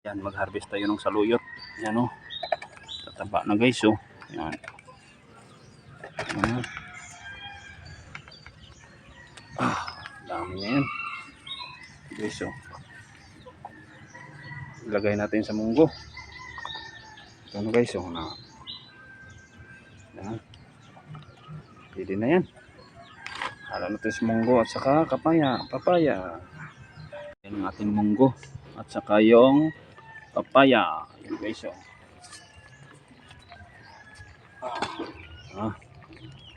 Yan, mag-harvest tayo ng saluyot. Yan o. Tataba na guys o. Yan. Yan. Dami na yan. Guys o. Ilagay natin sa munggo. Ito na guys o. Yan. Pwede na yan. Hala natin sa munggo at saka papaya. Yan ang ating munggo. At saka yung papaya. Yan guys o.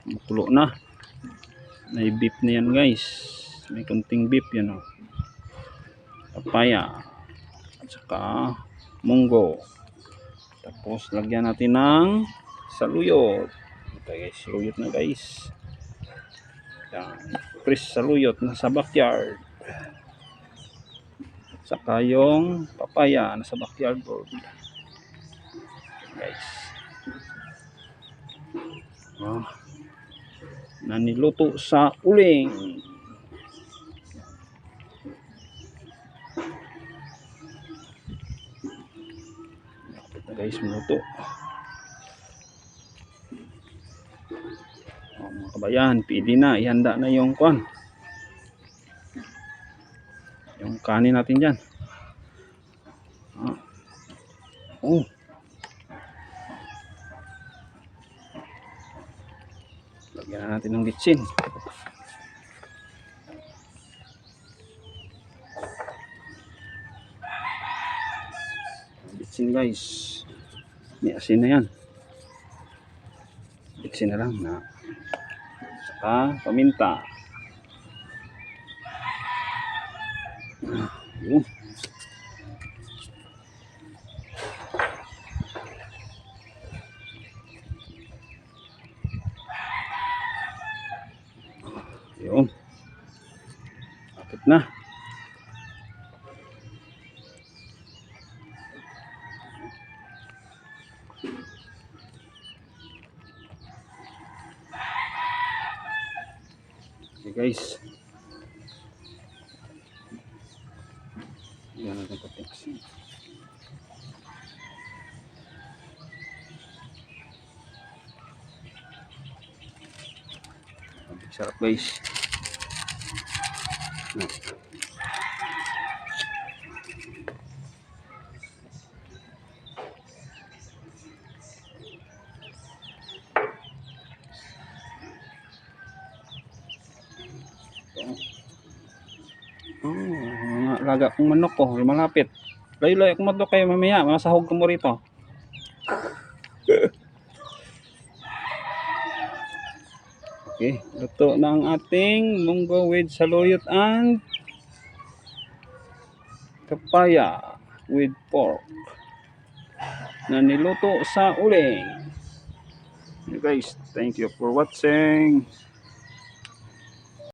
Makulo na. May beef na yan guys. May kunting beef yan o. Papaya. At saka munggo. Tapos lagyan natin ng saluyot. Ito guys, saluyot na guys. Yan. Fresh saluyot na sa backyard. At saka yung papaya na sa backyard board. Guys. Na niluto sa uling. Ito guys, minuto. Mga kabayan, pwede na. Ihanda na yung kwan. Yung kanin natin dyan. Lagyan na natin ng bitsin. Bitsin guys. May asin na yan. Bitsin na lang na. Saka paminta. Yun. Yun. Akit na. Okay guys. Yan natin patiksin. Sarap guys. Mga laga kong manok ko, malapit. Layo-layo kung madlo kayo mamaya, masahog ko mo rito. Okay, luto na ang ating munggo with saluyot and papaya with pork na niluto sa uling. Okay guys, thank you for watching.